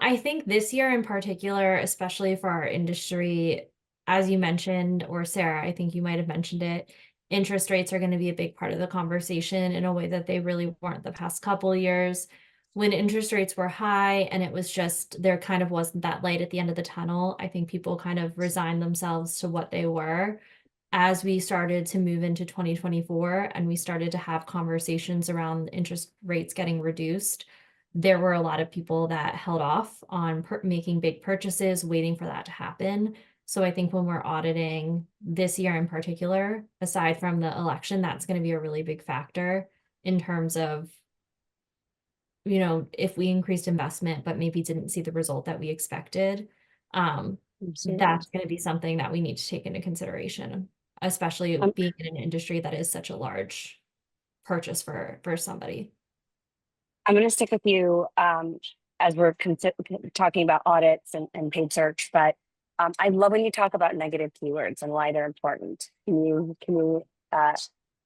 I think this year in particular, especially for our industry, as you mentioned, or Sarah, I think you might have mentioned it, interest rates are going to be a big part of the conversation in a way that they really weren't the past couple of years. When interest rates were high and it was just, there kind of wasn't that light at the end of the tunnel, I think people kind of resigned themselves to what they were. As we started to move into 2024 and we started to have conversations around interest rates getting reduced, there were a lot of people that held off on making big purchases, waiting for that to happen. So I think when we're auditing this year in particular, aside from the election, that's going to be a really big factor in terms of, if we increased investment, but maybe didn't see the result that we expected. Absolutely. That's going to be something that we need to take into consideration, especially Um, being in an industry that is such a large purchase for somebody. I'm going to stick with you as we're talking about audits and paid search, but I love when you talk about negative keywords and why they're important. Can you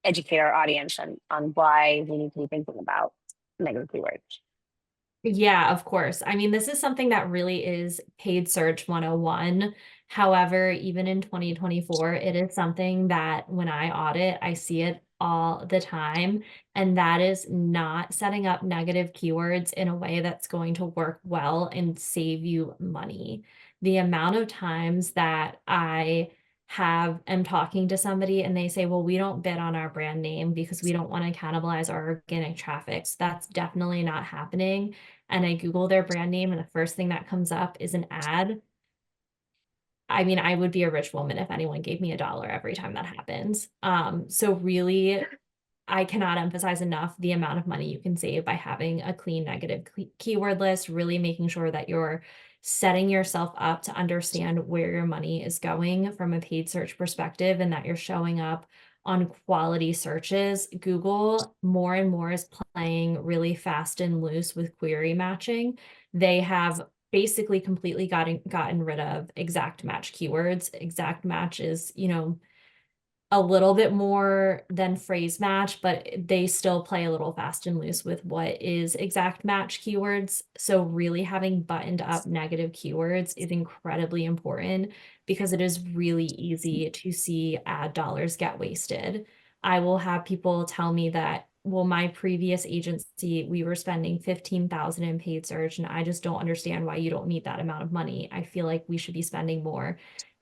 educate our audience on why we need to be thinking about negative keywords? Yeah, of course. I mean, this is something that really is paid search 101. However, even in 2024, it is something that when I audit, I see it all the time. And that is not setting up negative keywords in a way that's going to work well and save you money. The amount of times that am talking to somebody and they say, well, we don't bid on our brand name because we don't want to cannibalize our organic traffic. So that's definitely not happening, and I Google their brand name and the first thing that comes up is an ad. I mean, I would be a rich woman if anyone gave me $1 every time that happens. So really, I cannot emphasize enough the amount of money you can save by having a clean negative keyword list, really making sure that you're setting yourself up to understand where your money is going from a paid search perspective and that you're showing up on quality searches. Google more and more is playing really fast and loose with query matching. They have basically completely gotten rid of exact match keywords. Exact match is, a little bit more than phrase match, but they still play a little fast and loose with what is exact match keywords. So really having buttoned up negative keywords is incredibly important because it is really easy to see ad dollars get wasted. I will have people tell me that, well, my previous agency, we were spending 15,000 in paid search, and I just don't understand why you don't need that amount of money. I feel like we should be spending more.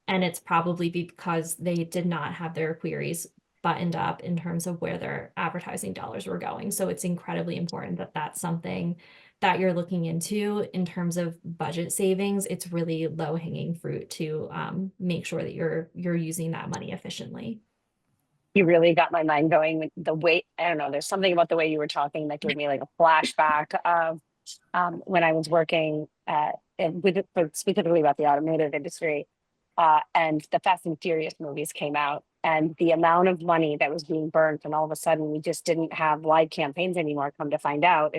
And it's probably because they did not have their queries buttoned up in terms of where their advertising dollars were going. So it's incredibly important that that's something that you're looking into in terms of budget savings. It's really low hanging fruit to make sure that you're using that money efficiently. You really got my mind going with the way, I don't know, there's something about the way you were talking that gave me like a flashback of when I was working specifically about the automotive industry, and the Fast and Furious movies came out, and the amount of money that was being burnt, and all of a sudden we just didn't have live campaigns anymore. Come to find out,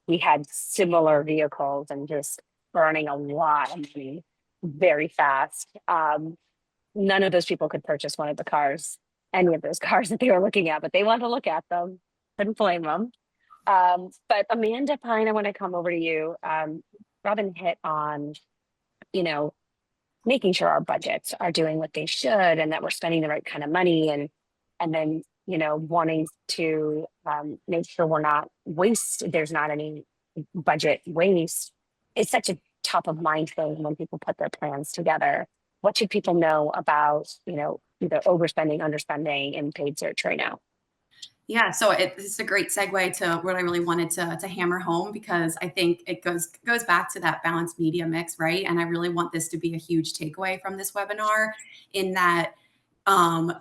we had similar vehicles and just burning a lot of money very fast. None of those people could purchase one of the cars, any of those cars that they were looking at, but they wanted to look at them. Couldn't blame them. But Amanda Pyne, I want to come over to you. Robin hit on, you know, making sure our budgets are doing what they should and that we're spending the right kind of money, and then, wanting to make sure there's not any budget waste. It's such a top of mind thing when people put their plans together. What should people know about, either overspending, underspending in paid search right now? Yeah, so this is a great segue to what I really wanted to hammer home, because I think it goes back to that balanced media mix, right? And I really want this to be a huge takeaway from this webinar, in that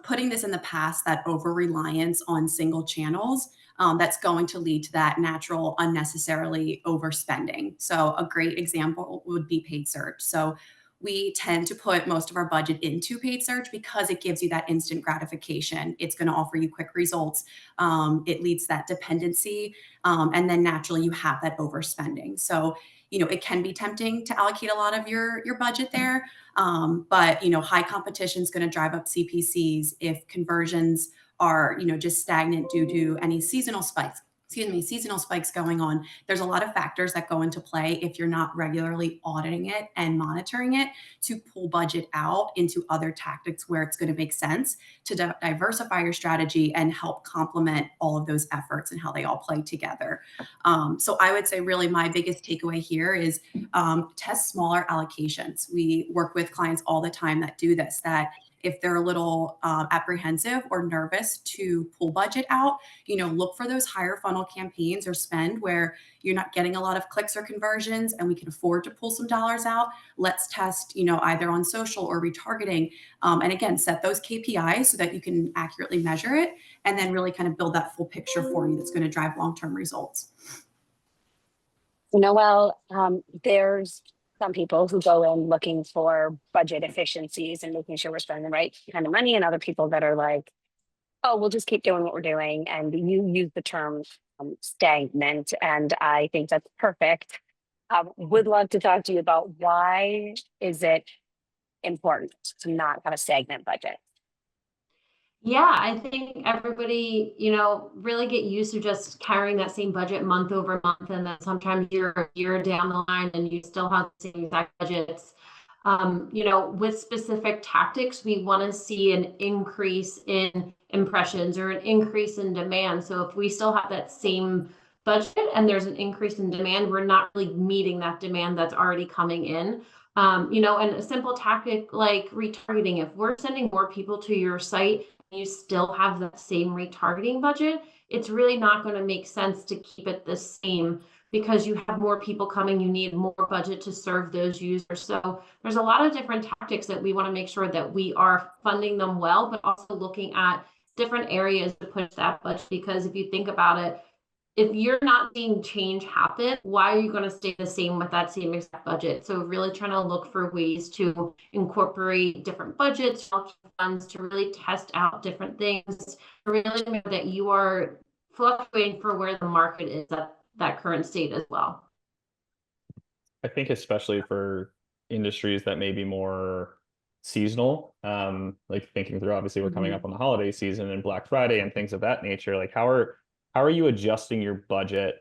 putting this in the past, that over reliance on single channels, that's going to lead to that natural unnecessarily overspending. So a great example would be paid search. So we tend to put most of our budget into paid search because it gives you that instant gratification. It's going to offer you quick results. It leads to that dependency. And then naturally you have that overspending. So, it can be tempting to allocate a lot of your budget there. But, high competition is going to drive up CPCs if conversions are, just stagnant due to any seasonal spikes, seasonal spikes going on, there's a lot of factors that go into play if you're not regularly auditing it and monitoring it to pull budget out into other tactics where it's going to make sense to diversify your strategy and help complement all of those efforts and how they all play together. So I would say really my biggest takeaway here is test smaller allocations. We work with clients all the time that do this, that if they're a little apprehensive or nervous to pull budget out, look for those higher funnel campaigns or spend where you're not getting a lot of clicks or conversions and we can afford to pull some dollars out. Let's test, either on social or retargeting. And again, set those KPIs so that you can accurately measure it and then really kind of build that full picture for you that's going to drive long-term results. Noelle, there's some people who go in looking for budget efficiencies and making sure we're spending the right kind of money, and other people that are like, oh, we'll just keep doing what we're doing. And you use the term stagnant, and I think that's perfect. Would love to talk to you about why is it important to not have a stagnant budget? Yeah, I think everybody, really get used to just carrying that same budget month over month. And then sometimes you're a year down the line and you still have the same exact budgets. With specific tactics, we want to see an increase in impressions or an increase in demand. So if we still have that same budget and there's an increase in demand, we're not really meeting that demand that's already coming in. And a simple tactic like retargeting, if we're sending more people to your site, you still have that same retargeting budget, it's really not going to make sense to keep it the same because you have more people coming, you need more budget to serve those users. So there's a lot of different tactics that we want to make sure that we are funding them well, but also looking at different areas to push that budget. Because if you think about it, if you're not seeing change happen, why are you going to stay the same with that same exact budget? So really trying to look for ways to incorporate different budgets, funds to really test out different things, to really make sure that you are fluctuating for where the market is at that current state as well. I think especially for industries that may be more seasonal, like thinking through, obviously we're coming up on the holiday season and Black Friday and things of that nature, like how are you adjusting your budget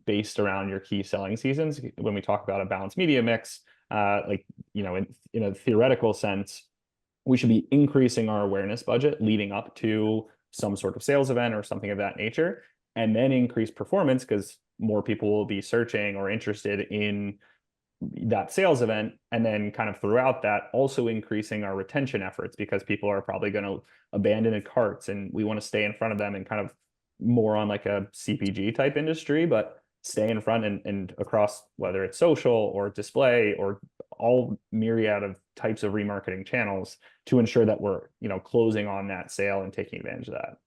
based around your key selling seasons? When we talk about a balanced media mix, in a theoretical sense, we should be increasing our awareness budget leading up to some sort of sales event or something of that nature, and then increase performance because more people will be searching or interested in that sales event. And then kind of throughout that, also increasing our retention efforts because people are probably going to abandon carts and we want to stay in front of them and kind of more on like a CPG type industry, but stay in front and across whether it's social or display or all myriad of types of remarketing channels to ensure that we're, closing on that sale and taking advantage of that.